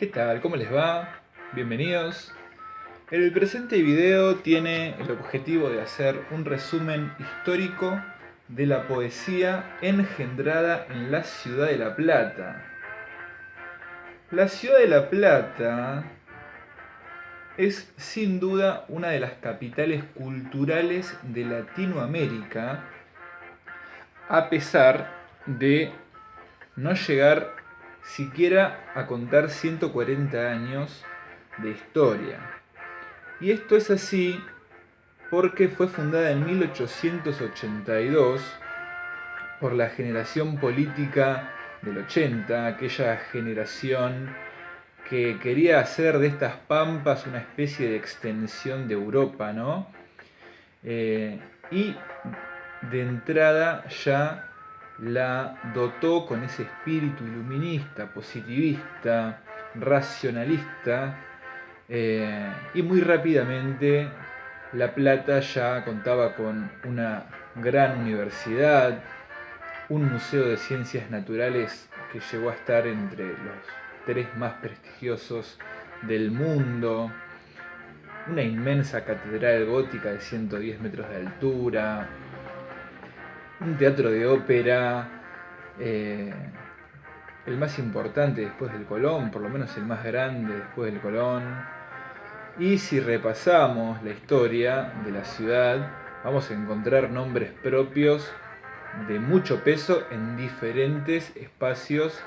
¿Qué tal? ¿Cómo les va? Bienvenidos. El presente video tiene el objetivo de hacer un resumen histórico de la poesía engendrada en la ciudad de La Plata. La ciudad de La Plata es sin duda una de las capitales culturales de Latinoamérica, a pesar de no llegar siquiera a contar 140 años de historia. Y esto es así porque fue fundada en 1882 por la generación política del 80, aquella generación que quería hacer de estas pampas una especie de extensión de Europa, ¿no? Y de entrada ya la dotó con ese espíritu iluminista, positivista, racionalista, y muy rápidamente La Plata ya contaba con una gran universidad, un museo de ciencias naturales que llegó a estar entre los 3 más prestigiosos del mundo, una inmensa catedral gótica de 110 metros de altura, un teatro de ópera, el más importante después del Colón, por lo menos el más grande después del Colón. Y si repasamos la historia de la ciudad, vamos a encontrar nombres propios de mucho peso en diferentes espacios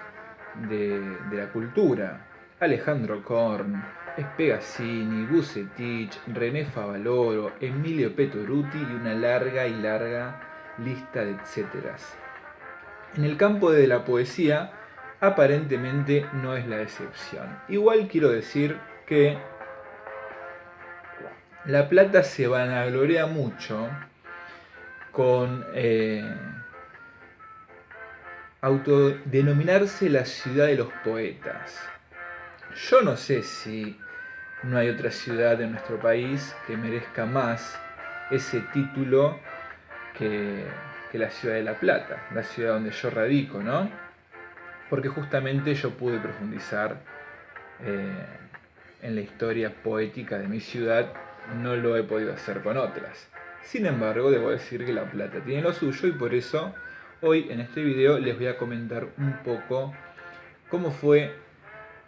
de la cultura. Alejandro Korn, Spegazzini, Bucetich, René Favaloro, Emilio Petoruti y una larga y larga lista de etcéteras. En el campo de la poesía, aparentemente no es la excepción. Igual quiero decir que La Plata se vanagloria mucho con autodenominarse la ciudad de los poetas. Yo no sé si no hay otra ciudad en nuestro país que merezca más ese título que la ciudad de La Plata, la ciudad donde yo radico, ¿no? Porque justamente yo pude profundizar en la historia poética de mi ciudad, no lo he podido hacer con otras. Sin embargo, debo decir que La Plata tiene lo suyo y por eso hoy en este video les voy a comentar un poco cómo fue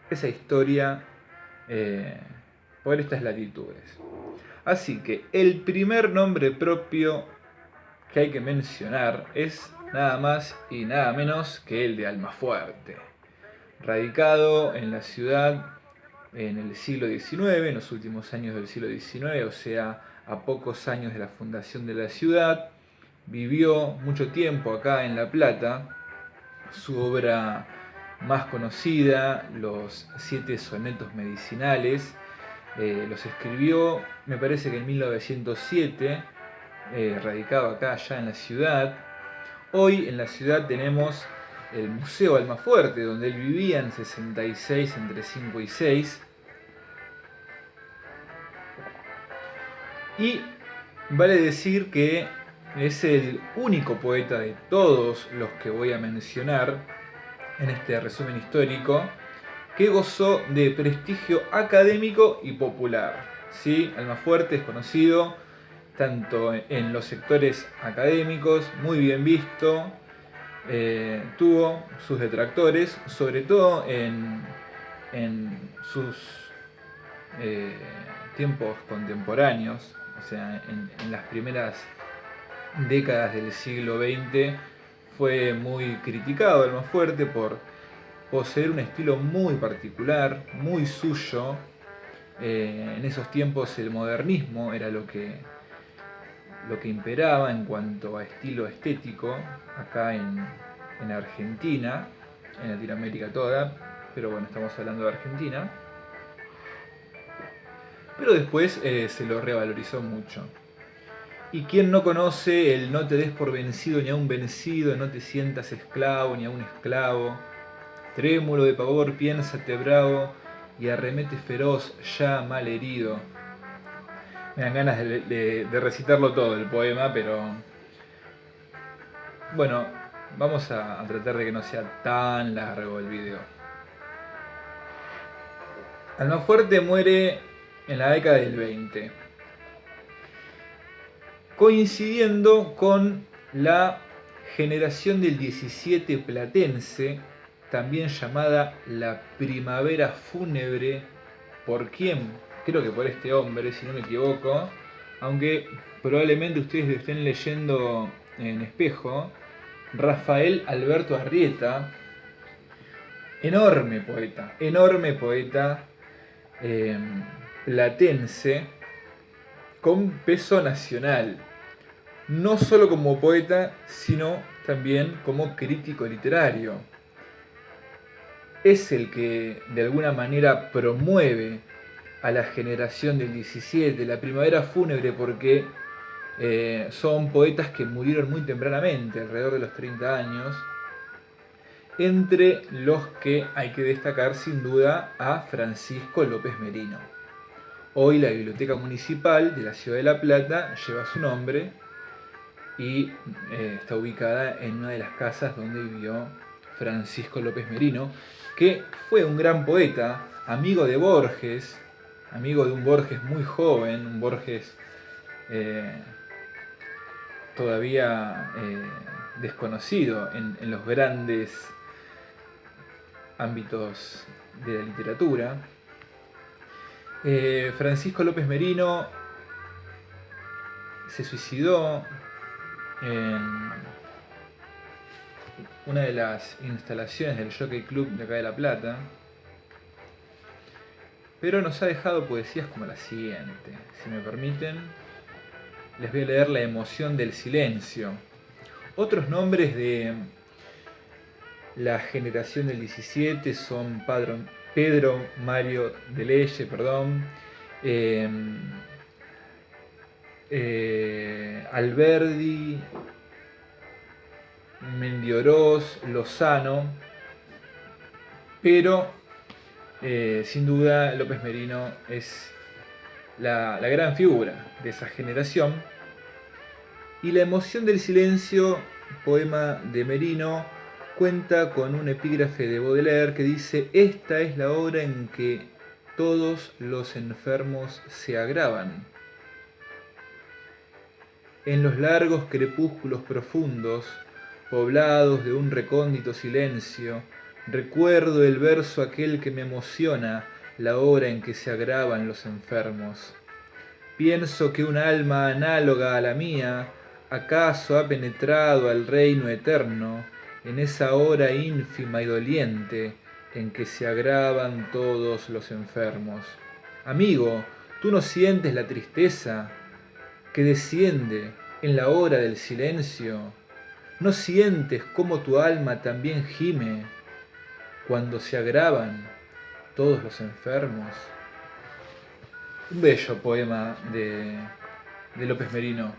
esa historia por estas latitudes. Así que el primer nombre propio que hay que mencionar es nada más y nada menos que el de Almafuerte. Radicado en la ciudad en el siglo XIX, en los últimos años del siglo XIX, o sea, a pocos años de la fundación de la ciudad, vivió mucho tiempo acá en La Plata. Su obra más conocida, los 7 sonetos medicinales, los escribió, me parece que en 1907, radicado acá ya en la ciudad. Hoy en la ciudad tenemos el Museo Almafuerte, donde él vivía en 66, entre 5 y 6. Y vale decir que es el único poeta de todos los que voy a mencionar en este resumen histórico que gozó de prestigio académico y popular. ¿Sí? Almafuerte es conocido tanto en los sectores académicos, muy bien visto, tuvo sus detractores, sobre todo en sus tiempos contemporáneos, o sea, en las primeras décadas del siglo XX fue muy criticado Almafuerte por poseer un estilo muy particular, muy suyo. En esos tiempos el modernismo era lo que imperaba en cuanto a estilo estético acá en Argentina, en Latinoamérica toda, pero bueno, estamos hablando de Argentina. Pero después se lo revalorizó mucho. ¿Y quién no conoce el no te des por vencido ni a un vencido, no te sientas esclavo ni a un esclavo? Trémulo de pavor, piénsate bravo y arremete feroz, ya mal herido. Me dan ganas de recitarlo todo el poema, pero bueno, vamos a tratar de que no sea tan largo el video. Almafuerte muere en la década del 20, coincidiendo con la generación del 17 platense, también llamada la primavera fúnebre. ¿Por quién? Creo que por este hombre, si no me equivoco, aunque probablemente ustedes lo estén leyendo en espejo, Rafael Alberto Arrieta, enorme poeta eh, platense con peso nacional, no solo como poeta, sino también como crítico literario. Es el que de alguna manera promueve a la generación del 17, la primavera fúnebre, porque son poetas que murieron muy tempranamente, alrededor de los 30 años, entre los que hay que destacar sin duda a Francisco López Merino. Hoy la Biblioteca Municipal de la Ciudad de La Plata lleva su nombre y está ubicada en una de las casas donde vivió Francisco López Merino, que fue un gran poeta, amigo de Borges, amigo de un Borges muy joven, un Borges todavía desconocido en los grandes ámbitos de la literatura. Francisco López Merino se suicidó en una de las instalaciones del Jockey Club de acá de La Plata, pero nos ha dejado poesías como la siguiente. Si me permiten, les voy a leer La emoción del silencio. Otros nombres de la generación del 17 son Pedro Mario de Leye, Alberdi, Mendioroz, Lozano, pero sin duda López Merino es la gran figura de esa generación. Y La emoción del silencio, poema de Merino, cuenta con un epígrafe de Baudelaire que dice: esta es la hora en que todos los enfermos se agravan. En los largos crepúsculos profundos, poblados de un recóndito silencio, recuerdo el verso aquel que me emociona, la hora en que se agravan los enfermos. Pienso que un alma análoga a la mía, acaso ha penetrado al reino eterno, en esa hora ínfima y doliente, en que se agravan todos los enfermos. Amigo, ¿tú no sientes la tristeza que desciende en la hora del silencio? ¿No sientes cómo tu alma también gime cuando se agravan todos los enfermos? Un bello poema de López Merino,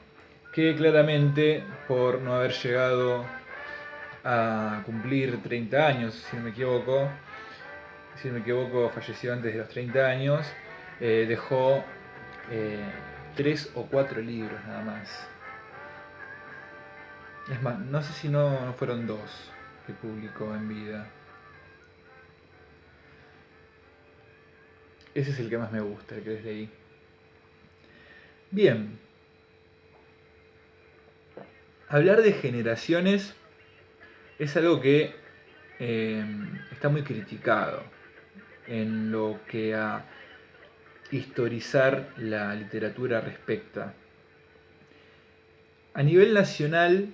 que claramente, por no haber llegado a cumplir 30 años, si no me equivoco, falleció antes de los 30 años, dejó 3 o 4 libros nada más. Es más, no sé si no fueron 2 que publicó en vida. Ese es el que más me gusta, el que les leí. Bien. Hablar de generaciones es algo que está muy criticado en lo que a historizar la literatura respecta. A nivel nacional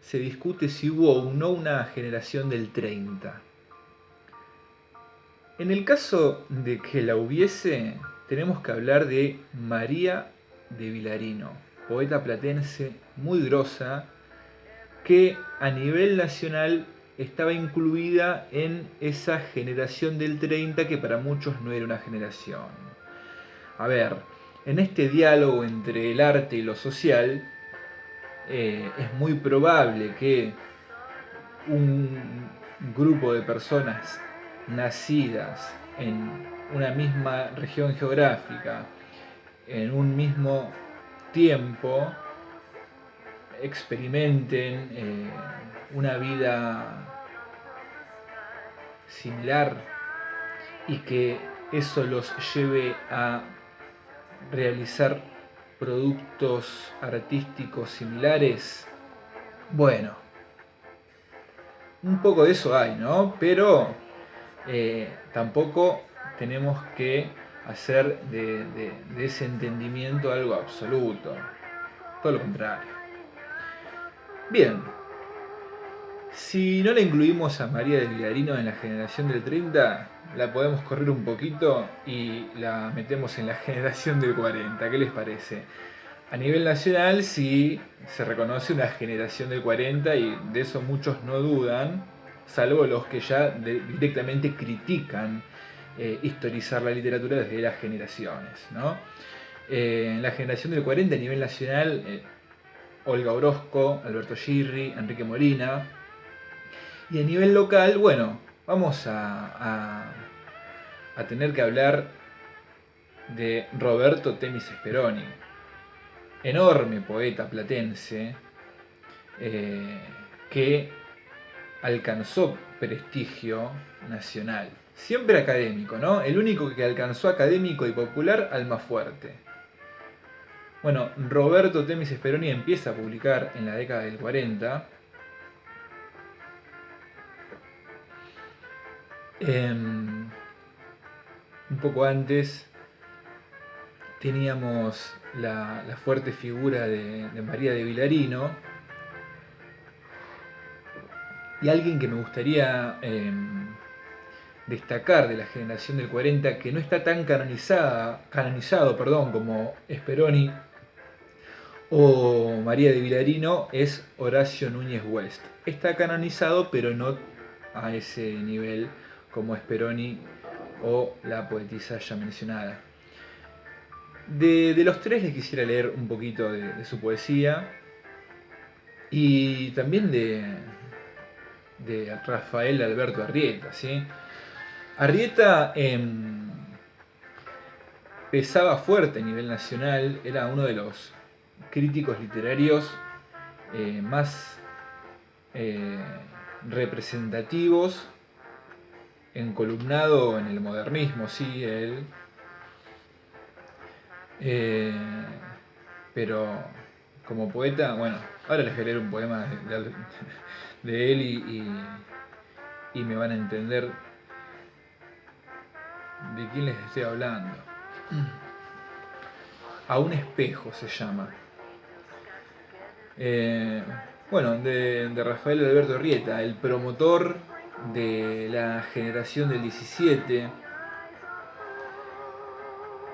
se discute si hubo o no una generación del 30. En el caso de que la hubiese, tenemos que hablar de María de Vilarino, poeta platense muy grosa, que a nivel nacional estaba incluida en esa generación del 30 que para muchos no era una generación. A ver, en este diálogo entre el arte y lo social, es muy probable que un grupo de personas nacidas en una misma región geográfica, en un mismo tiempo, experimenten una vida similar y que eso los lleve a realizar productos artísticos similares. Bueno, un poco de eso hay, ¿no? Pero tampoco tenemos que hacer de ese entendimiento algo absoluto. Todo lo contrario. Bien, si no la incluimos a María del Vilarino en la generación del 30, la podemos correr un poquito y la metemos en la generación del 40. ¿Qué les parece? A nivel nacional sí se reconoce una generación del 40 y de eso muchos no dudan, salvo los que ya directamente critican historizar la literatura desde las generaciones, ¿no? En la generación del 40 a nivel nacional, Olga Orozco, Alberto Girri, Enrique Molina. Y a nivel local, bueno, vamos a tener que hablar de Roberto Temis Speroni, enorme poeta platense que alcanzó prestigio nacional. Siempre académico, ¿no? El único que alcanzó académico y popular Almafuerte. Bueno, Roberto Temis Speroni empieza a publicar en la década del 40. Un poco antes teníamos la fuerte figura de María de Vilarino. Y alguien que me gustaría destacar de la generación del 40, que no está tan canonizado como Speroni o María de Vilarino, es Horacio Núñez West. Está canonizado, pero no a ese nivel como Speroni o la poetisa ya mencionada. De los tres les quisiera leer un poquito de su poesía y también de Rafael Alberto Arrieta, ¿sí? Arrieta pesaba fuerte a nivel nacional, era uno de los críticos literarios más representativos, encolumnado en el modernismo, sí, él. Pero como poeta, bueno, ahora les voy a leer un poema de él y me van a entender de quién les estoy hablando. A un espejo se llama. Bueno, de Rafael Alberto Arrieta, el promotor de la generación del 17,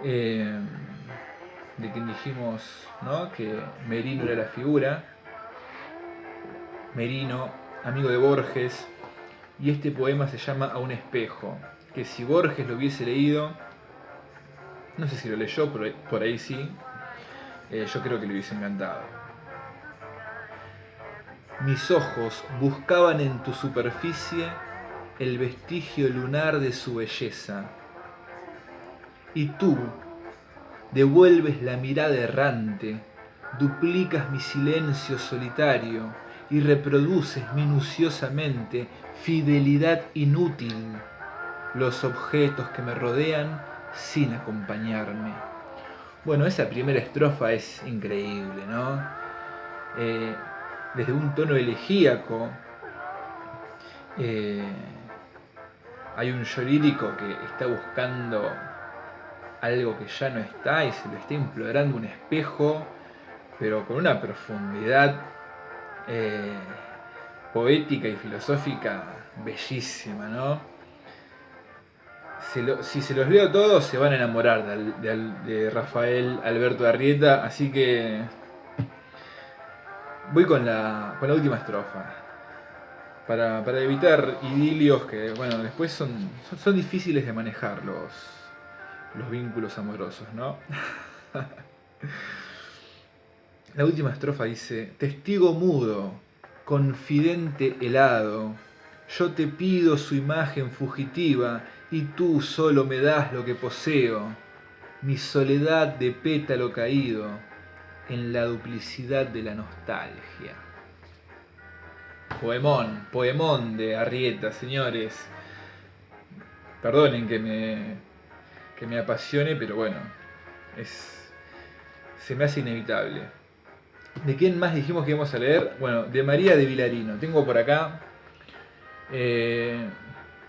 de quien dijimos, ¿no?, que Merino era la figura. Merino, amigo de Borges, y este poema se llama A un espejo, que si Borges lo hubiese leído, no sé si lo leyó, por ahí sí, yo creo que le hubiese encantado. Mis ojos buscaban en tu superficie el vestigio lunar de su belleza, y tú devuelves la mirada errante, duplicas mi silencio solitario y reproduces minuciosamente, fidelidad inútil, los objetos que me rodean sin acompañarme. Bueno, esa primera estrofa es increíble, ¿no? Desde un tono elegíaco, hay un yo lírico que está buscando algo que ya no está y se lo está implorando un espejo, pero con una profundidad poética y filosófica bellísima, ¿no? Si se los leo todos se van a enamorar de Rafael Alberto Arrieta, así que voy con la última estrofa. Para evitar idilios que, bueno, después son difíciles de manejar los vínculos amorosos, ¿no? La última estrofa dice: testigo mudo, confidente helado, yo te pido su imagen fugitiva y tú solo me das lo que poseo, mi soledad de pétalo caído en la duplicidad de la nostalgia. Poemón de Arrieta, señores. Perdonen que me que me apasione, pero bueno, se me hace inevitable. ¿De quién más dijimos que íbamos a leer? Bueno, de María de Vilarino. Tengo por acá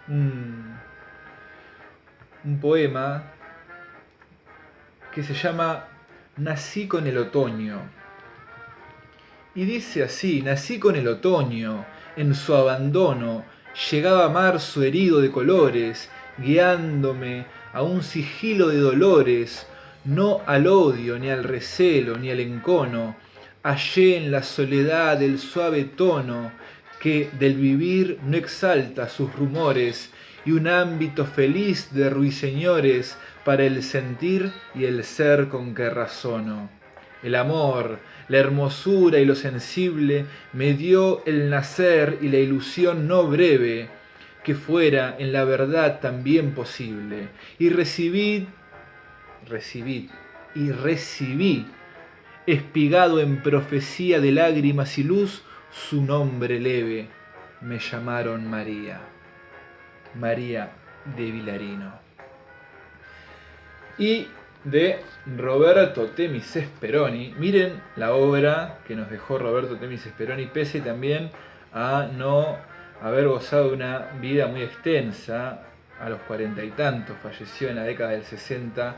un, un poema que se llama Nací con el otoño. Y dice así: nací con el otoño, en su abandono, llegaba marzo herido de colores, guiándome a un sigilo de dolores, no al odio, ni al recelo, ni al encono, hallé en la soledad el suave tono que del vivir no exalta sus rumores, y un ámbito feliz de ruiseñores para el sentir y el ser con que razono. El amor, la hermosura y lo sensible me dio el nacer y la ilusión no breve, que fuera en la verdad también posible. Y recibí, espigado en profecía de lágrimas y luz, su nombre leve. Me llamaron María, María de Vilarino. Y de Roberto Temis Speroni. Miren la obra que nos dejó Roberto Temis Speroni, pese también a no haber gozado de una vida muy extensa. A los 40 y tantos falleció en la década del 60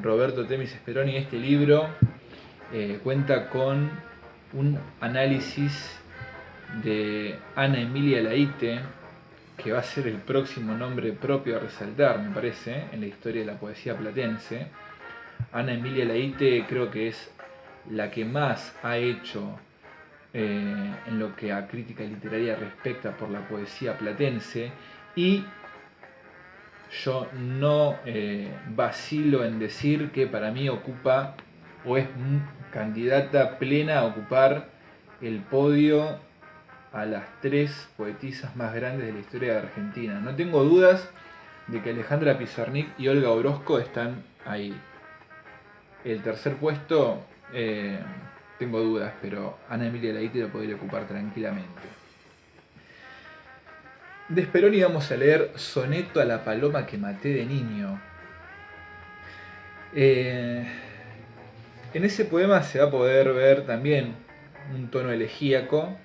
Roberto Temis Speroni. Este libro cuenta con un análisis de Ana Emilia Laíte, que va a ser el próximo nombre propio a resaltar, me parece, en la historia de la poesía platense. Ana Emilia Laíte creo que es la que más ha hecho en lo que a crítica literaria respecta por la poesía platense, y yo no vacilo en decir que para mí ocupa o es candidata plena a ocupar el podio a las 3 poetisas más grandes de la historia de Argentina. No tengo dudas de que Alejandra Pizarnik y Olga Orozco están ahí. El tercer puesto, tengo dudas, pero Ana Emilia Laíte lo podría ocupar tranquilamente. De Speroni vamos a leer Soneto a la paloma que maté de niño. En ese poema se va a poder ver también un tono elegíaco,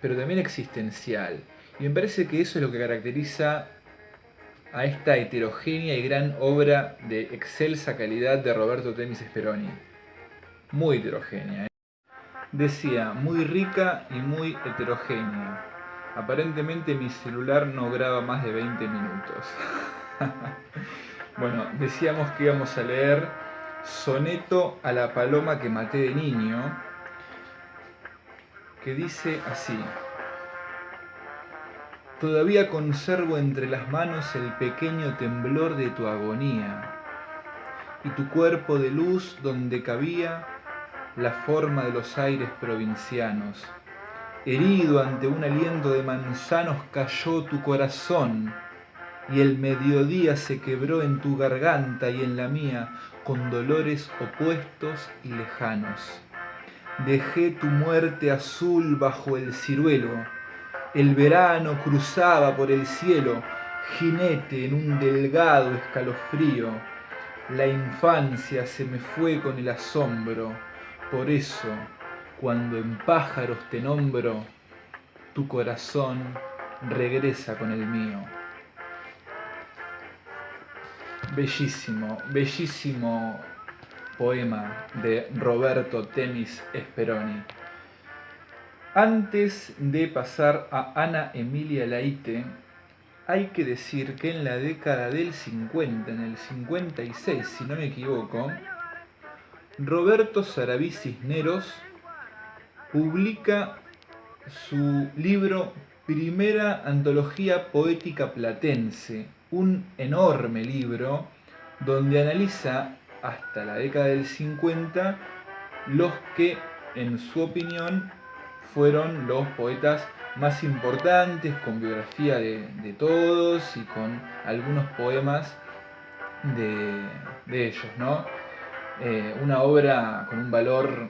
pero también existencial. Y me parece que eso es lo que caracteriza a esta heterogénea y gran obra de excelsa calidad de Roberto Temis Speroni. Muy heterogénea. Decía, muy rica y muy heterogénea. Aparentemente mi celular no graba más de 20 minutos. Bueno, decíamos que íbamos a leer Soneto a la paloma que maté de niño, que dice así: todavía conservo entre las manos el pequeño temblor de tu agonía, y tu cuerpo de luz donde cabía la forma de los aires provincianos. Herido ante un aliento de manzanos cayó tu corazón, y el mediodía se quebró en tu garganta y en la mía con dolores opuestos y lejanos. Dejé tu muerte azul bajo el ciruelo, el verano cruzaba por el cielo, jinete en un delgado escalofrío. La infancia se me fue con el asombro, por eso, cuando en pájaros te nombro, tu corazón regresa con el mío. Bellísimo, bellísimo poema de Roberto Temis Speroni. Antes de pasar a Ana Emilia Laíte, hay que decir que en la década del 50, en el 56, si no me equivoco, Roberto Sarabí Cisneros publica su libro Primera Antología Poética Platense, un enorme libro donde analiza hasta la década del 50 los que, en su opinión, fueron los poetas más importantes, con biografía de todos y con algunos poemas de ellos, ¿no? Una obra con un valor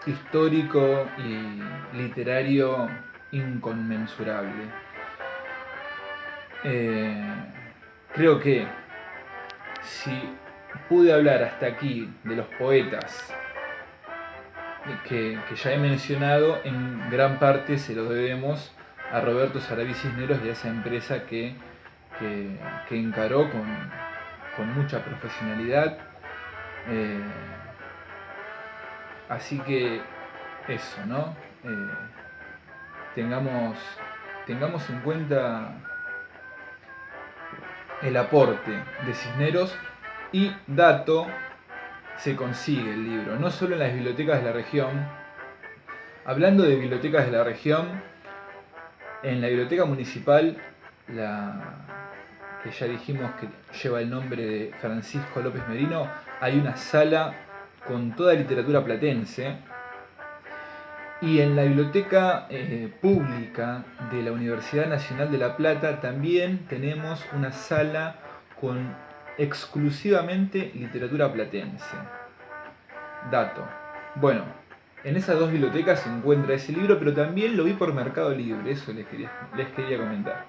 histórico y literario inconmensurable. Creo que si pude hablar hasta aquí de los poetas que ya he mencionado, en gran parte se lo debemos a Roberto Sarabí Cisneros y a esa empresa que encaró con mucha profesionalidad. Así que eso, ¿no? Tengamos en cuenta el aporte de Cisneros. Y dato, se consigue el libro, no solo en las bibliotecas de la región. Hablando de bibliotecas de la región, en la biblioteca municipal, que ya dijimos que lleva el nombre de Francisco López Merino, hay una sala con toda literatura platense. Y en la biblioteca pública de la Universidad Nacional de La Plata también tenemos una sala con exclusivamente literatura platense. Dato. Bueno, en esas dos bibliotecas se encuentra ese libro, pero también lo vi por Mercado Libre, eso les quería comentar.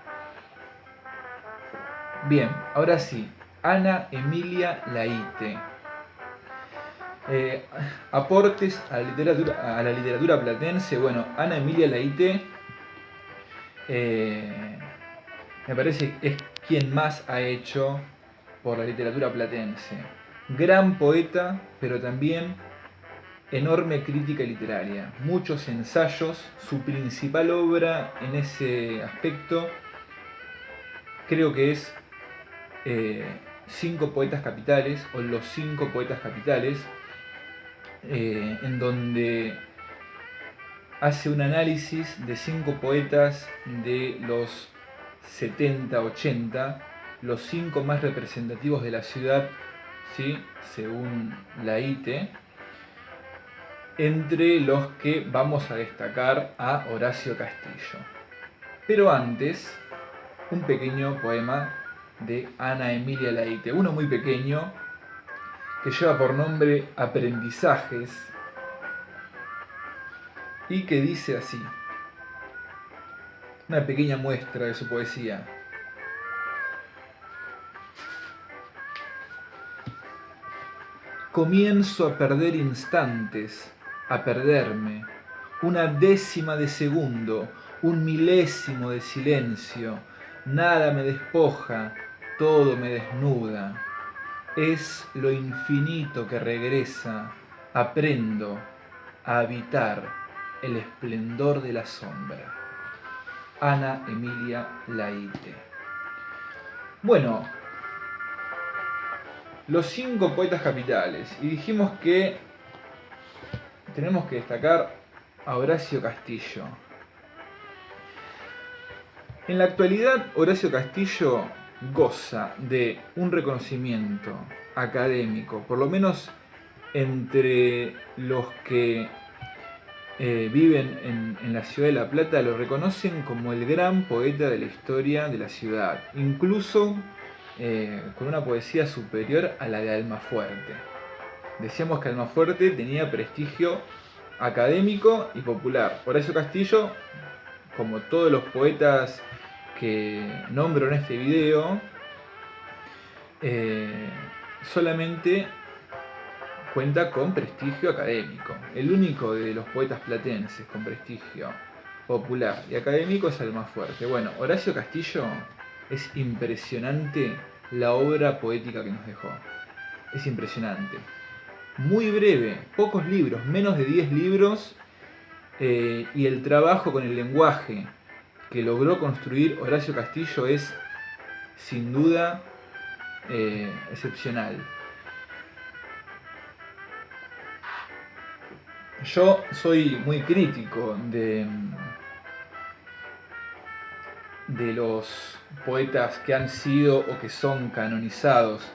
Bien, ahora sí, Ana Emilia Laíte. Aportes a la literatura platense. Bueno, Ana Emilia Laíte me parece que es quien más ha hecho por la literatura platense. Gran poeta, pero también enorme crítica literaria, muchos ensayos. Su principal obra en ese aspecto creo que es Cinco poetas capitales, o Los cinco poetas capitales, en donde hace un análisis de 5 poetas de los 70-80, los 5 más representativos de la ciudad, ¿sí?, según Laíte, entre los que vamos a destacar a Horacio Castillo. Pero antes, un pequeño poema de Ana Emilia Laíte, uno muy pequeño, que lleva por nombre Aprendizajes, y que dice así, una pequeña muestra de su poesía. Comienzo a perder instantes, a perderme, una décima de segundo, un milésimo de silencio, nada me despoja, todo me desnuda. Es lo infinito que regresa, aprendo a habitar el esplendor de la sombra. Ana Emilia Laíte. Bueno, los 5 poetas capitales. Y dijimos que tenemos que destacar a Horacio Castillo. En la actualidad, Horacio Castillo goza de un reconocimiento académico, por lo menos entre los que viven en la ciudad de La Plata, lo reconocen como el gran poeta de la historia de la ciudad, incluso con una poesía superior a la de Almafuerte. Decíamos que Almafuerte tenía prestigio académico y popular. Horacio Castillo, como todos los poetas que nombro en este video, solamente cuenta con prestigio académico. El único de los poetas platenses con prestigio popular y académico es Almafuerte. Bueno, Horacio Castillo, es impresionante la obra poética que nos dejó. Es impresionante. Muy breve, pocos libros, menos de 10 libros, y el trabajo con el lenguaje que logró construir Horacio Castillo es sin duda excepcional. Yo soy muy crítico de los poetas que han sido o que son canonizados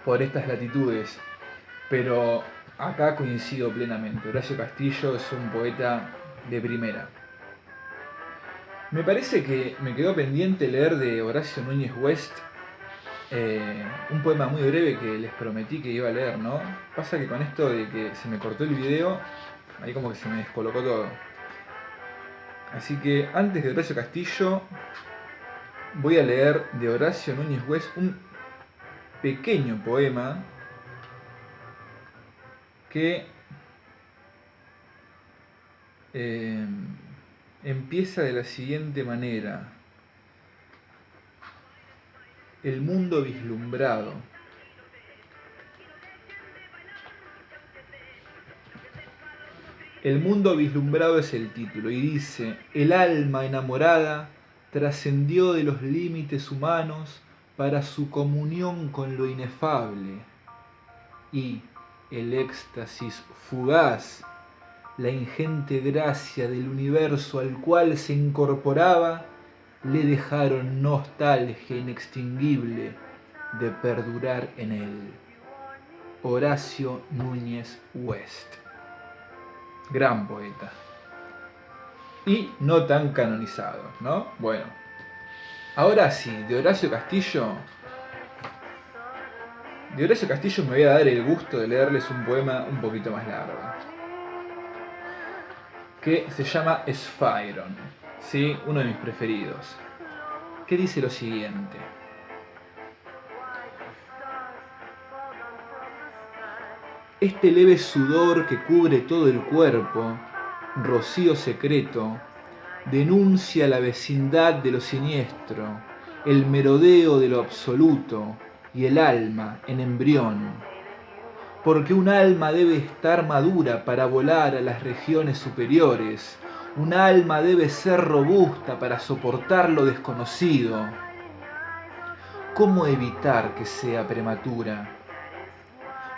por estas latitudes, pero acá coincido plenamente. Horacio Castillo es un poeta de primera. Me parece que me quedó pendiente leer de Horacio Núñez West un poema muy breve que les prometí que iba a leer, ¿no? Pasa que con esto de que se me cortó el video, ahí como que se me descolocó todo. Así que antes de Horacio Castillo, voy a leer de Horacio Núñez West pequeño poema que empieza de la siguiente manera. El mundo vislumbrado. El mundo vislumbrado es el título y dice: el alma enamorada trascendió de los límites humanos para su comunión con lo inefable, y el éxtasis fugaz, la ingente gracia del universo al cual se incorporaba, le dejaron nostalgia inextinguible de perdurar en él. Horacio Núñez West. Gran poeta. Y no tan canonizado, ¿no? Bueno. Ahora sí, de Horacio Castillo me voy a dar el gusto de leerles un poema un poquito más largo, que se llama Sphyron, ¿sí? Uno de mis preferidos, que dice lo siguiente: este leve sudor que cubre todo el cuerpo, rocío secreto, denuncia la vecindad de lo siniestro, el merodeo de lo absoluto y el alma en embrión. Porque un alma debe estar madura para volar a las regiones superiores. Un alma debe ser robusta para soportar lo desconocido. ¿Cómo evitar que sea prematura?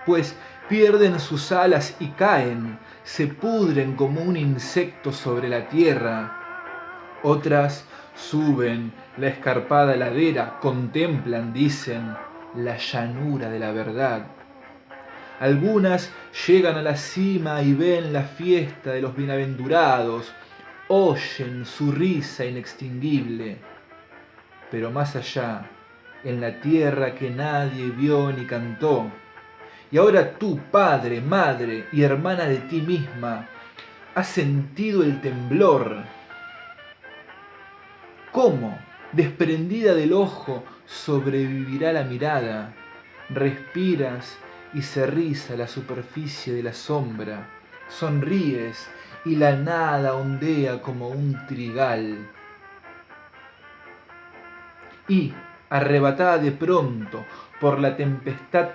Pues pierden sus alas y caen, se pudren como un insecto sobre la tierra. Otras suben la escarpada ladera, contemplan, dicen, la llanura de la verdad. Algunas llegan a la cima y ven la fiesta de los bienaventurados, oyen su risa inextinguible. Pero más allá, en la tierra que nadie vio ni cantó, y ahora tú, padre, madre y hermana de ti misma, has sentido el temblor. ¿Cómo, desprendida del ojo, sobrevivirá la mirada? Respiras y se riza la superficie de la sombra. Sonríes y la nada ondea como un trigal. Y, arrebatada de pronto por la tempestad,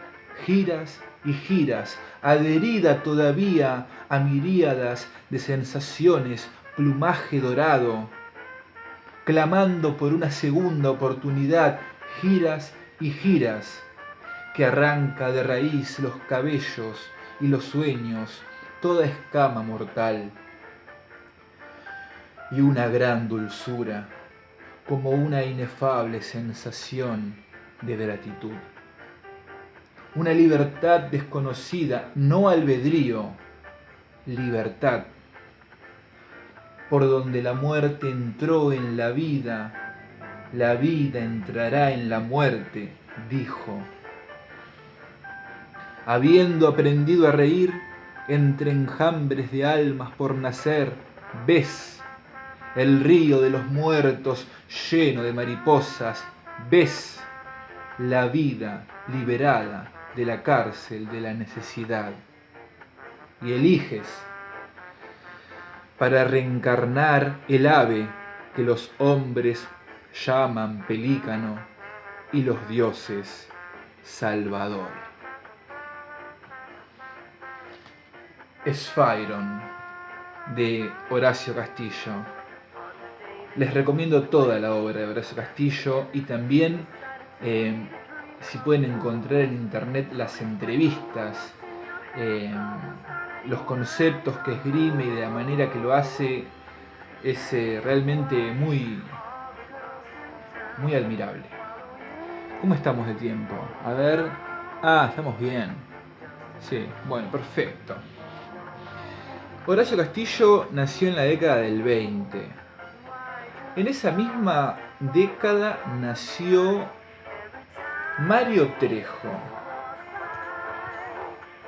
giras y giras, adherida todavía a miríadas de sensaciones, plumaje dorado. Clamando por una segunda oportunidad, giras y giras, que arranca de raíz los cabellos y los sueños, toda escama mortal. Y una gran dulzura, como una inefable sensación de gratitud. Una libertad desconocida, no albedrío, libertad, por donde la muerte entró en la vida entrará en la muerte, dijo. Habiendo aprendido a reír entre enjambres de almas por nacer, ves el río de los muertos lleno de mariposas, ves la vida liberada de la cárcel de la necesidad, y eliges para reencarnar el ave que los hombres llaman pelícano y los dioses salvador. Sphyron, de Horacio Castillo. Les recomiendo toda la obra de Horacio Castillo y también si pueden encontrar en internet las entrevistas, los conceptos que esgrime y de la manera que lo hace es realmente muy admirable. ¿Cómo estamos de tiempo? A ver. Estamos bien. Sí, bueno, perfecto. Horacio Castillo nació en la década del 20. En esa misma década nació Mario Trejo.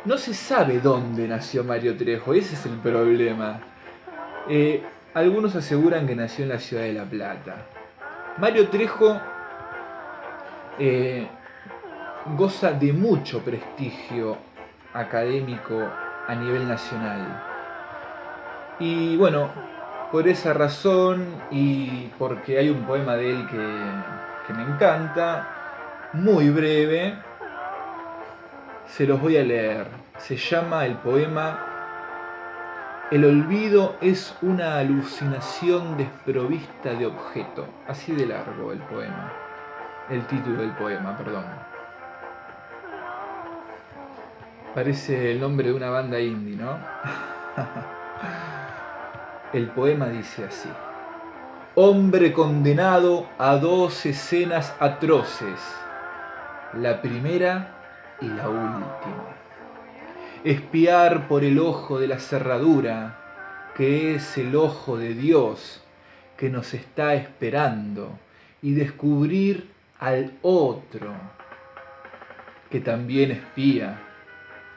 No se sabe dónde nació Mario Trejo, ese es el problema. Algunos aseguran que nació en la ciudad de La Plata. Mario Trejo goza de mucho prestigio académico a nivel nacional. Y bueno, por esa razón y porque hay un poema de él que me encanta, muy breve, se los voy a leer. Se llama el poema El olvido es una alucinación desprovista de objeto. Así de largo el poema. El título del poema, perdón. Parece el nombre de una banda indie, ¿no? El poema dice así: hombre condenado a 2 escenas atroces, la primera y la última. Espiar por el ojo de la cerradura, que es el ojo de Dios que nos está esperando, y descubrir al otro, que también espía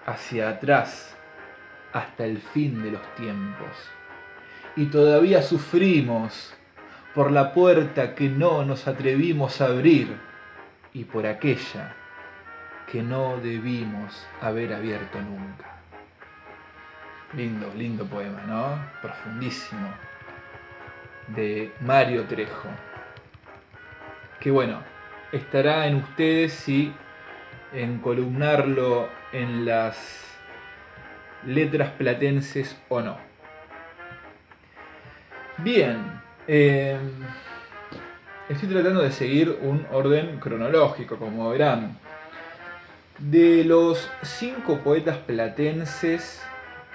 hacia atrás hasta el fin de los tiempos. Y todavía sufrimos por la puerta que no nos atrevimos a abrir y por aquella que no debimos haber abierto nunca. Lindo, lindo poema, ¿no? Profundísimo. De Mario Trejo. Que bueno, estará en ustedes si encolumnarlo en las letras platenses o no. Bien, estoy tratando de seguir un orden cronológico, como verán. De los 5 poetas platenses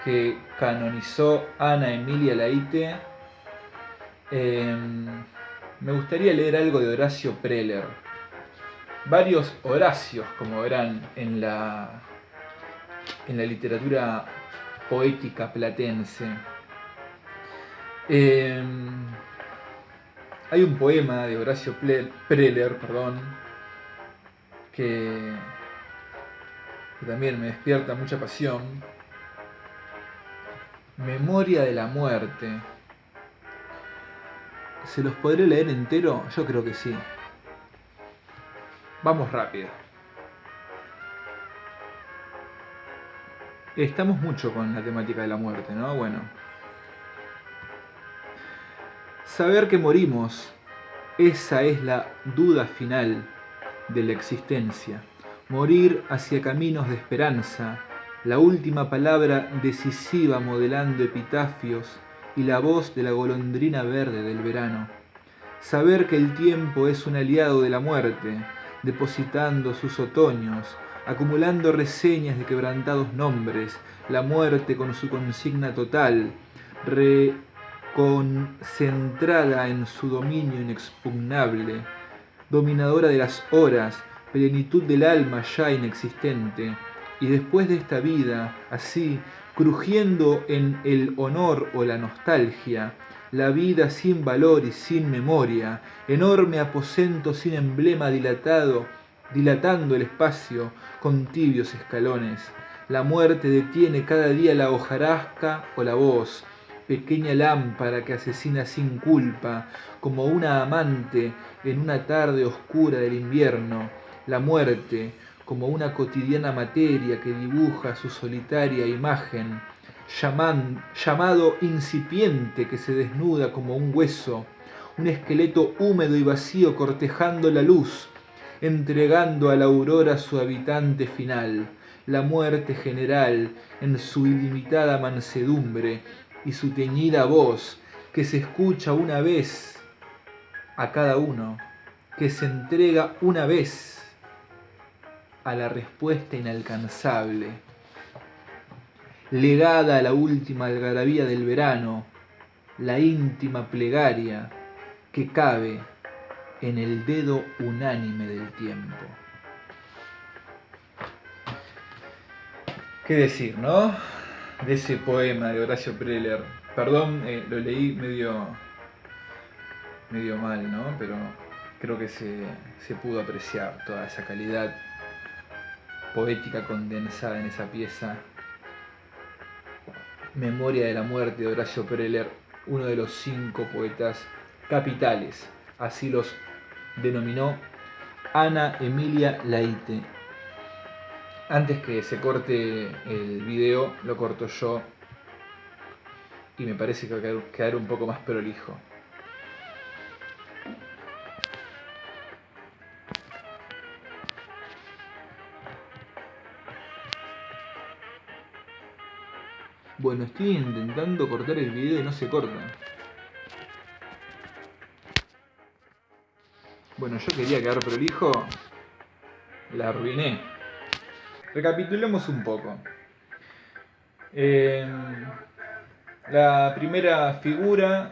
que canonizó Ana Emilia Laíte, me gustaría leer algo de Horacio Preller. Varios Horacios, como verán, en la literatura poética platense. Hay un poema de Horacio Preller, que también me despierta mucha pasión. Memoria de la muerte. ¿Se los podré leer entero? Yo creo que sí. Vamos rápido. Estamos mucho con la temática de la muerte, ¿no? Bueno. Saber que morimos, esa es la duda final de la existencia. Morir hacia caminos de esperanza, la última palabra decisiva modelando epitafios y la voz de la golondrina verde del verano. Saber que el tiempo es un aliado de la muerte, depositando sus otoños, acumulando reseñas de quebrantados nombres, la muerte con su consigna total, concentrada en su dominio inexpugnable, dominadora de las horas, plenitud del alma ya inexistente, y después de esta vida, así, crujiendo en el honor o la nostalgia, la vida sin valor y sin memoria, enorme aposento sin emblema dilatando el espacio con tibios escalones. La muerte detiene cada día la hojarasca o la voz, pequeña lámpara que asesina sin culpa, como una amante en una tarde oscura del invierno. La muerte, como una cotidiana materia que dibuja su solitaria imagen, llamado incipiente que se desnuda como un hueso, un esqueleto húmedo y vacío cortejando la luz, entregando a la aurora su habitante final, la muerte general en su ilimitada mansedumbre y su teñida voz que se escucha una vez a cada uno, que se entrega una vez a la respuesta inalcanzable, legada a la última algarabía del verano, la íntima plegaria que cabe en el dedo unánime del tiempo. ¿Qué decir, no? De ese poema de Horacio Preller. Perdón, lo leí medio mal, ¿no? Pero creo que se pudo apreciar toda esa calidad poética condensada en esa pieza. Memoria de la muerte de Horacio Preller, uno de los 5 poetas capitales, así los denominó Ana Emilia Laíte. Antes que se corte el video, lo corto yo y me parece que va a quedar un poco más prolijo. Bueno, estoy intentando cortar el video y no se corta. Bueno, yo quería quedar prolijo, la arruiné. Recapitulemos un poco. La primera figura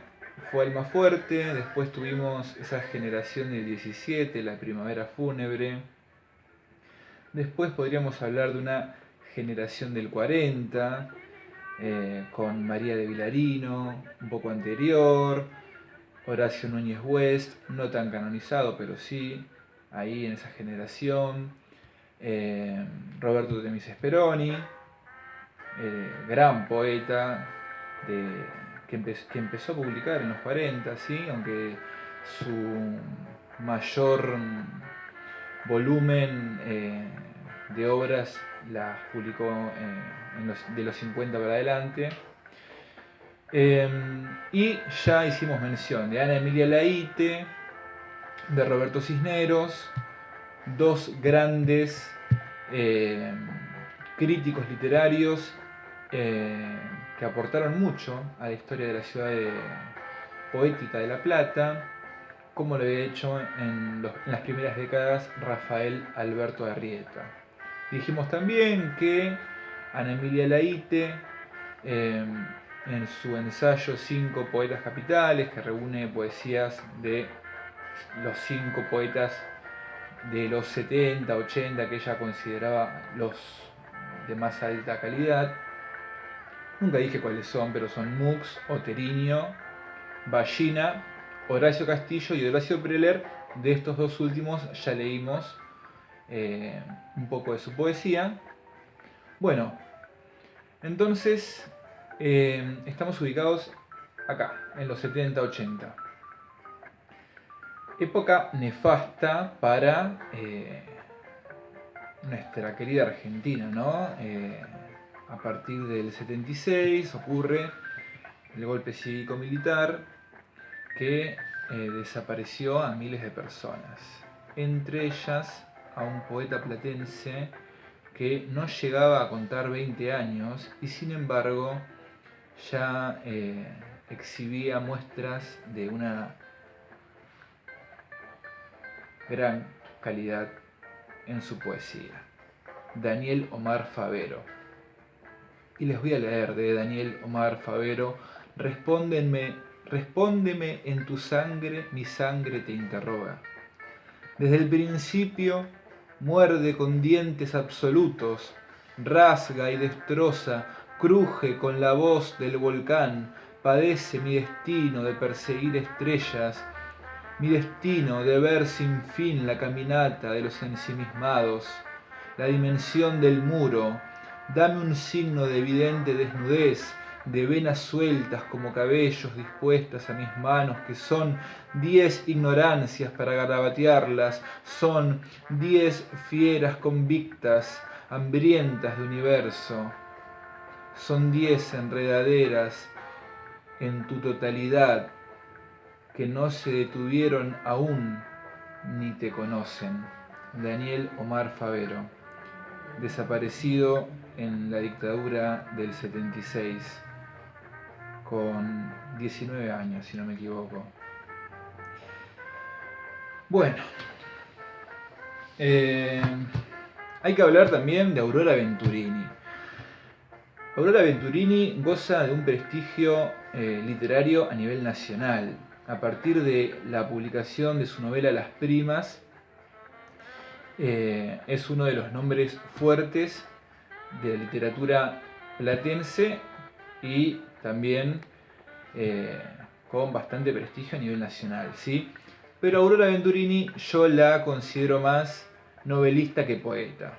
fue Almafuerte, después tuvimos esa generación del 17, la primavera fúnebre. Después podríamos hablar de una generación del 40, con María de Vilarino, un poco anterior, Horacio Núñez West, no tan canonizado, pero sí, ahí en esa generación, Roberto Temis Speroni, gran poeta que empezó a publicar en los 40, ¿sí? Aunque su mayor volumen de obras las publicó de los 50 para adelante. Y ya hicimos mención de Ana Emilia Laíte, de Roberto Cisneros, dos grandes críticos literarios que aportaron mucho a la historia de la ciudad poética de La Plata, como lo había hecho en las primeras décadas Rafael Alberto Arrieta. Dijimos también que Ana Emilia Laíte, en su ensayo 5 poetas capitales, que reúne poesías de los 5 poetas de los 70, 80 que ella consideraba los de más alta calidad. Nunca dije cuáles son, pero son Mux, Oteriño, Ballina, Horacio Castillo y Horacio Preller. De estos dos últimos ya leímos un poco de su poesía. Bueno, entonces estamos ubicados acá, en los 70-80. Época nefasta para nuestra querida Argentina, ¿no? A partir del 76 ocurre el golpe cívico-militar que desapareció a miles de personas, entre ellas a un poeta platense que no llegaba a contar 20 años y sin embargo ya exhibía muestras de una gran calidad en su poesía. Daniel Omar Favero. Y les voy a leer de Daniel Omar Favero: respóndeme en tu sangre, mi sangre te interroga. Desde el principio muerde con dientes absolutos, rasga y destroza, cruje con la voz del volcán, padece mi destino de perseguir estrellas, mi destino de ver sin fin la caminata de los ensimismados, la dimensión del muro. Dame un signo de evidente desnudez, de venas sueltas como cabellos dispuestas a mis manos, que son 10 ignorancias para garabatearlas, son 10 fieras convictas, hambrientas de universo, son 10 enredaderas en tu totalidad, que no se detuvieron aún ni te conocen. Daniel Omar Favero, desaparecido en la dictadura del 76, con 19 años, si no me equivoco. Bueno, hay que hablar también de Aurora Venturini. Aurora Venturini goza de un prestigio literario a nivel nacional. A partir de la publicación de su novela Las Primas, es uno de los nombres fuertes de la literatura platense y también con bastante prestigio a nivel nacional, ¿sí? Pero Aurora Venturini yo la considero más novelista que poeta.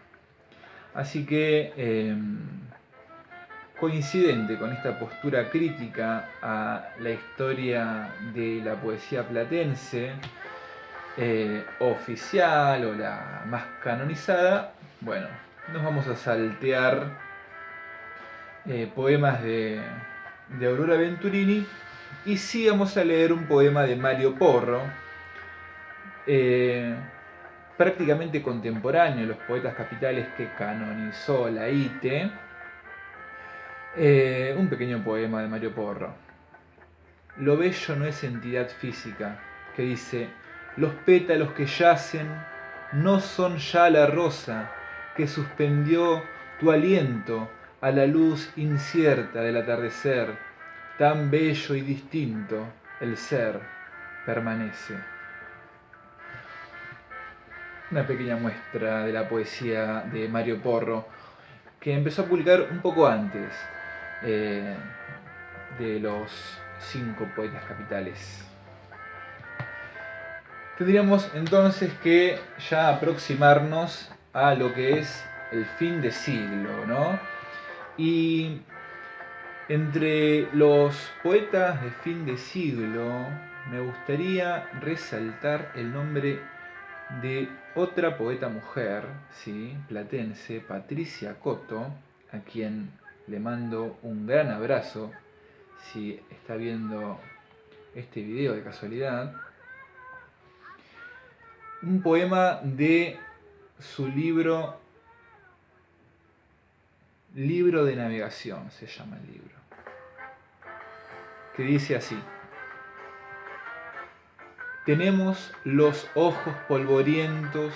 Así que, coincidente con esta postura crítica a la historia de la poesía platense, oficial o la más canonizada, bueno, nos vamos a saltear poemas de Aurora Venturini y sí vamos a leer un poema de Mario Porro, prácticamente contemporáneo a los poetas capitales que canonizó la ITE. Un pequeño poema de Mario Porro. Lo bello no es entidad física, que dice: los pétalos que yacen no son ya la rosa que suspendió tu aliento a la luz incierta del atardecer. Tan bello y distinto el ser permanece. Una pequeña muestra de la poesía de Mario Porro, que empezó a publicar un poco antes de los 5 poetas capitales. Tendríamos entonces que ya aproximarnos a lo que es el fin de siglo, ¿no? Y entre los poetas de fin de siglo me gustaría resaltar el nombre de otra poeta mujer, ¿sí?, platense, Patricia Cotto, a quien le mando un gran abrazo si está viendo este video de casualidad. Un poema de su libro de Navegación, se llama el libro, que dice así: tenemos los ojos polvorientos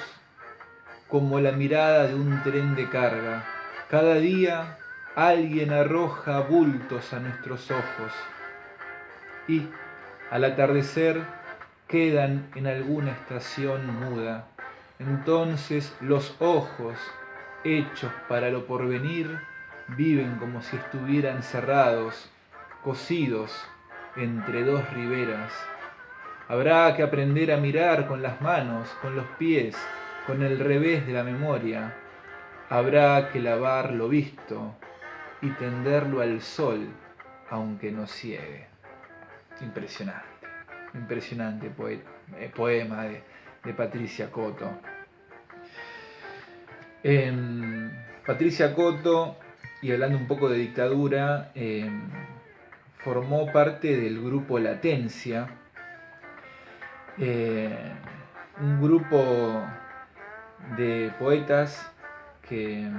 como la mirada de un tren de carga. Cada día alguien arroja bultos a nuestros ojos y al atardecer quedan en alguna estación muda. Entonces los ojos, hechos para lo porvenir, viven como si estuvieran cerrados, cosidos entre dos riberas. Habrá que aprender a mirar con las manos, con los pies, con el revés de la memoria. Habrá que lavar lo visto y tenderlo al sol, aunque nos ciegue. Impresionante, impresionante poema de Patricia Cotto. Patricia Cotto, y hablando un poco de dictadura, formó parte del grupo Latencia, un grupo de poetas que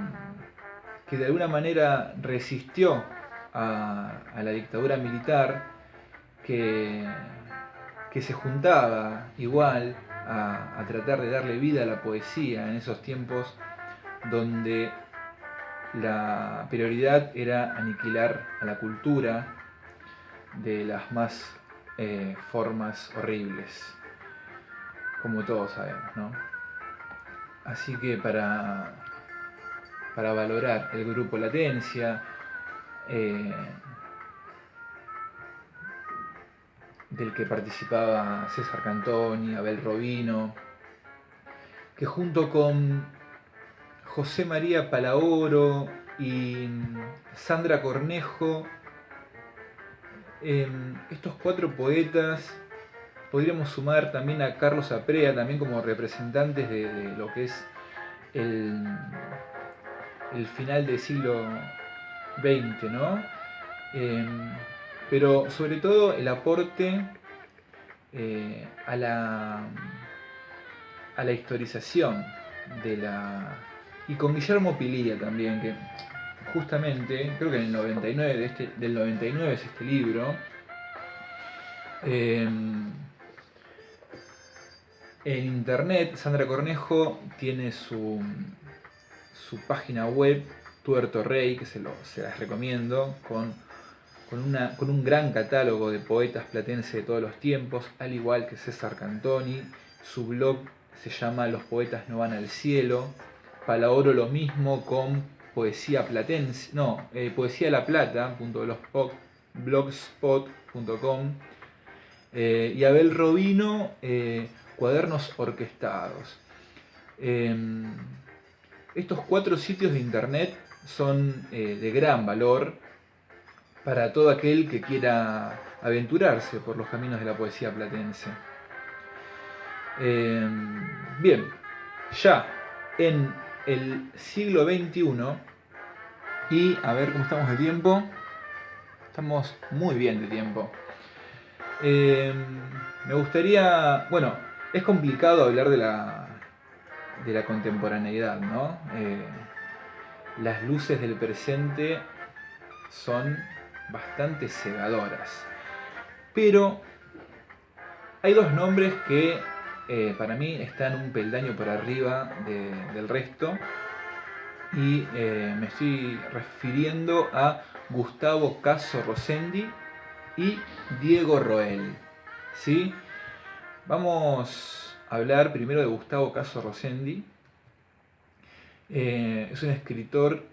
de alguna manera resistió a la dictadura militar, que se juntaba igual a tratar de darle vida a la poesía en esos tiempos donde la prioridad era aniquilar a la cultura de las más formas horribles, como todos sabemos, ¿no? Así que para valorar el grupo Latencia, del que participaba César Cantoni, Abel Robino, que junto con José María Palaoro y Sandra Cornejo, estos 4 poetas, podríamos sumar también a Carlos Aprea, también como representantes de lo que es el final del siglo XX, ¿no? Pero sobre todo el aporte a la historización de la... Y con Guillermo Pilía también, que justamente, creo que en el 99, del 99 es este libro. En internet, Sandra Cornejo tiene su página web, Tuerto Rey, que se las recomiendo, con un gran catálogo de poetas platenses de todos los tiempos, al igual que César Cantoni. Su blog se llama Los poetas no van al cielo. Palaoro lo mismo, con poesía platense, poesialaplata.blogspot.com. Y Abel Robino, cuadernos orquestados. Estos 4 sitios de internet son de gran valor para todo aquel que quiera aventurarse por los caminos de la poesía platense. Bien, ya en el siglo XXI. Y a ver cómo estamos de tiempo. Estamos muy bien de tiempo. Me gustaría... Bueno, es complicado hablar de la contemporaneidad, ¿no? Las luces del presente son bastante cegadoras. Pero hay dos nombres que para mí están un peldaño por arriba del resto. Y me estoy refiriendo a Gustavo Caso Rossendi y Diego Roel. ¿Sí? Vamos a hablar primero de Gustavo Caso Rossendi. Es un escritor,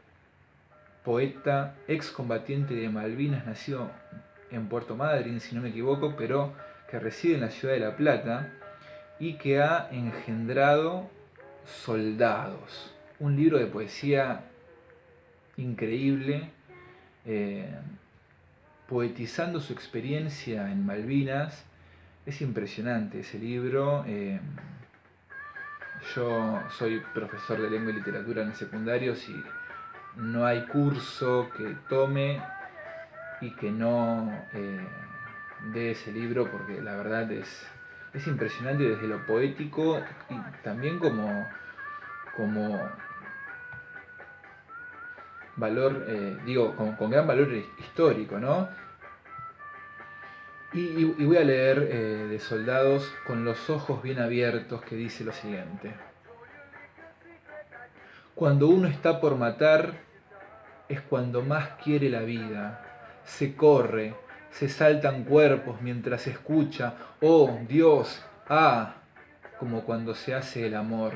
poeta, excombatiente de Malvinas, nacido en Puerto Madryn, si no me equivoco, pero que reside en la ciudad de La Plata y que ha engendrado Soldados, un libro de poesía increíble, poetizando su experiencia en Malvinas. Es impresionante ese libro. Yo soy profesor de lengua y literatura en secundarios y no hay curso que tome y que no dé ese libro, porque la verdad es impresionante desde lo poético y también como valor, con gran valor histórico, ¿no? Y voy a leer de Soldados con los ojos bien abiertos, que dice lo siguiente. Cuando uno está por matar es cuando más quiere la vida. Se corre, se saltan cuerpos mientras se escucha, oh Dios, como cuando se hace el amor.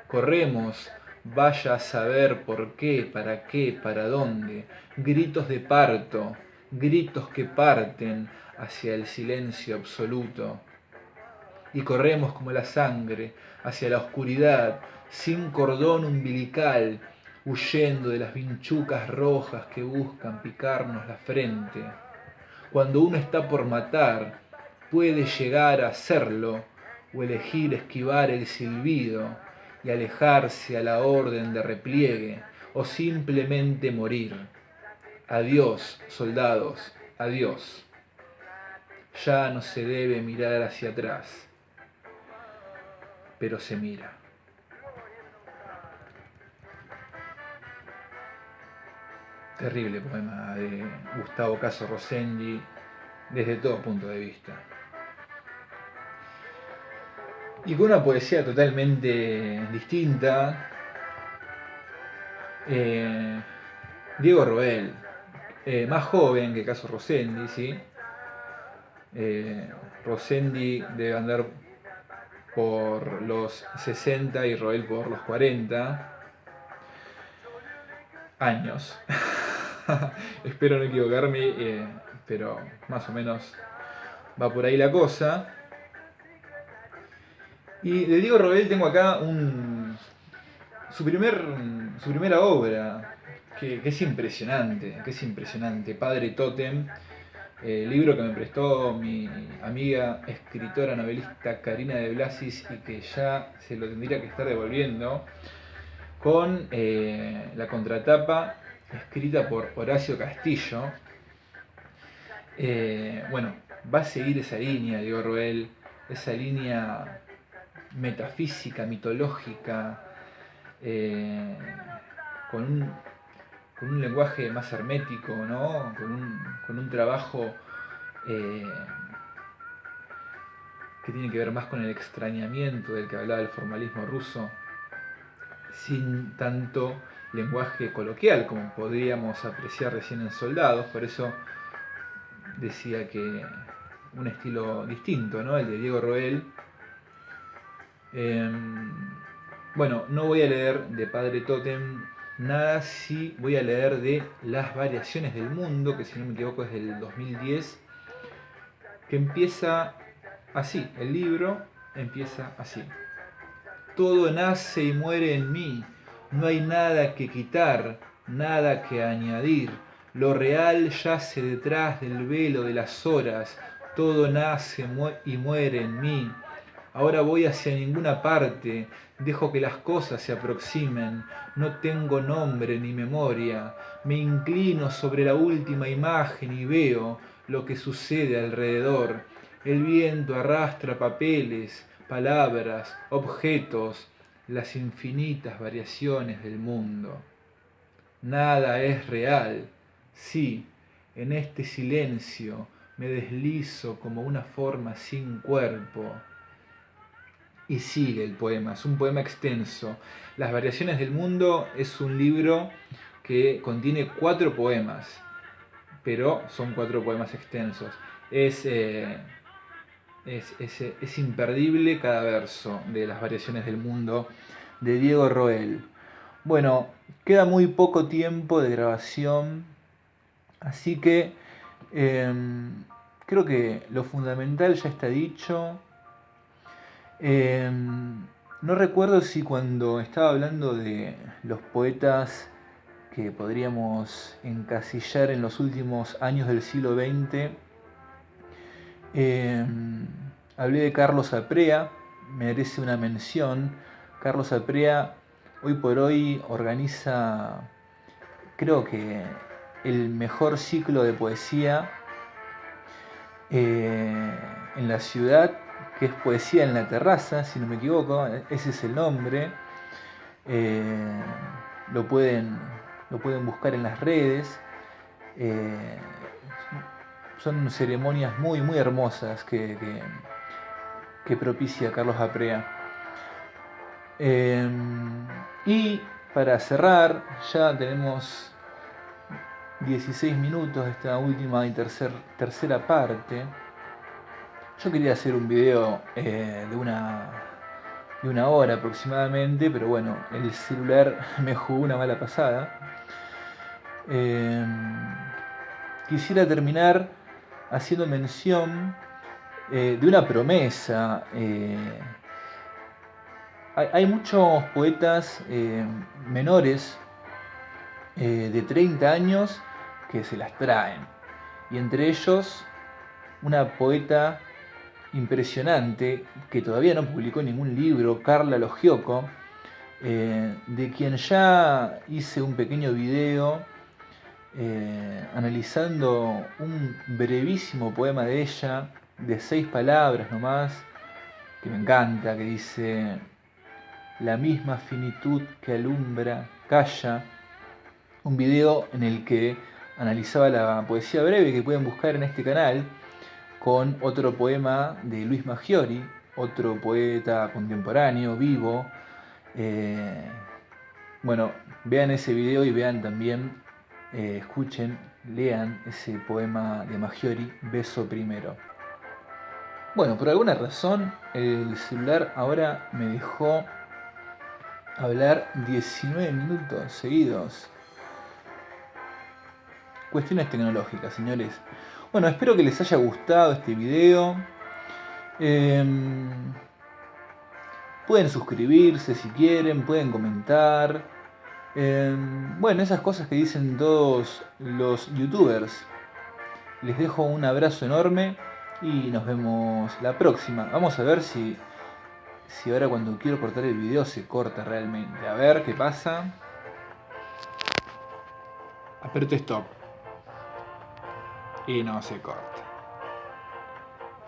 Corremos, vaya a saber por qué, para dónde. Gritos de parto, gritos que parten hacia el silencio absoluto. Y corremos como la sangre hacia la oscuridad, sin cordón umbilical, huyendo de las vinchucas rojas que buscan picarnos la frente. Cuando uno está por matar, puede llegar a hacerlo o elegir esquivar el silbido y alejarse a la orden de repliegue o simplemente morir. Adiós, soldados, adiós. Ya no se debe mirar hacia atrás, pero se mira. Terrible poema de Gustavo Caso Rossendi desde todo punto de vista. Y con una poesía totalmente distinta, Diego Roel, más joven que Caso Rossendi, ¿sí? Rossendi debe andar por los 60 y Roel por los 40 años. Espero no equivocarme, pero más o menos va por ahí la cosa. Y de Diego Roel tengo acá su primera obra, que es impresionante, Padre Tótem, libro que me prestó mi amiga escritora novelista Karina de Blasis y que ya se lo tendría que estar devolviendo, con la contratapa escrita por Horacio Castillo. Bueno, va a seguir esa línea, Diego Roel, esa línea metafísica, mitológica, con un lenguaje más hermético, ¿no? Con un trabajo que tiene que ver más con el extrañamiento del que hablaba el formalismo ruso, sin tanto lenguaje coloquial como podríamos apreciar recién en Soldados. Por eso decía que un estilo distinto, ¿no? El de Diego Roel. Bueno, no voy a leer de Padre Tótem nada, sí voy a leer de Las Variaciones del Mundo, que si no me equivoco es del 2010, que empieza así, el libro empieza así. Todo nace y muere en mí, no hay nada que quitar, nada que añadir. Lo real yace detrás del velo de las horas, todo nace y muere en mí. Ahora voy hacia ninguna parte, dejo que las cosas se aproximen, no tengo nombre ni memoria, me inclino sobre la última imagen y veo lo que sucede alrededor. El viento arrastra papeles, palabras, objetos, las infinitas variaciones del mundo. Nada es real. Sí, en este silencio me deslizo como una forma sin cuerpo. Y sigue el poema, es un poema extenso. Las variaciones del mundo es un libro que contiene 4 poemas, pero son 4 poemas extensos. Es imperdible cada verso de las variaciones del mundo de Diego Roel. Bueno, queda muy poco tiempo de grabación, así que creo que lo fundamental ya está dicho. No recuerdo si cuando estaba hablando de los poetas que podríamos encasillar en los últimos años del siglo XX, hablé de Carlos Aprea, merece una mención. Carlos Aprea hoy por hoy organiza, creo que el mejor ciclo de poesía en la ciudad, que es Poesía en la Terraza, si no me equivoco, ese es el nombre. Lo pueden buscar en las redes. Son ceremonias muy, muy hermosas que propicia Carlos Aprea. Y para cerrar, ya tenemos 16 minutos de esta última y tercera parte. Yo quería hacer un video de una hora aproximadamente, pero bueno, el celular me jugó una mala pasada. Quisiera terminar haciendo mención de una promesa. Hay muchos poetas menores de 30 años que se las traen, y entre ellos una poeta impresionante que todavía no publicó ningún libro, Carla Logioco, de quien ya hice un pequeño video analizando un brevísimo poema de ella, de 6 palabras nomás, que me encanta, que dice: la misma finitud que alumbra, calla. Un video en el que analizaba la poesía breve que pueden buscar en este canal, con otro poema de Luis Maggiori, otro poeta contemporáneo, vivo. Bueno, vean ese video y vean también, escuchen, lean ese poema de Maggiori, Beso Primero. Bueno, por alguna razón el celular ahora me dejó hablar 19 minutos seguidos. Cuestiones tecnológicas, señores. Bueno, espero que les haya gustado este video. Pueden suscribirse si quieren, pueden comentar. Bueno, esas cosas que dicen todos los youtubers. Les dejo un abrazo enorme y nos vemos la próxima. Vamos a ver si ahora cuando quiero cortar el video se corta realmente. A ver qué pasa. Aprieto stop. Y no se corta.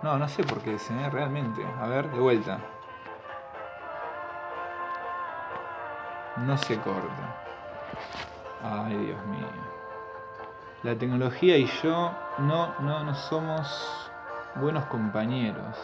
No sé por qué realmente. A ver, de vuelta. No se corta. Ay, Dios mío. La tecnología y yo no somos buenos compañeros.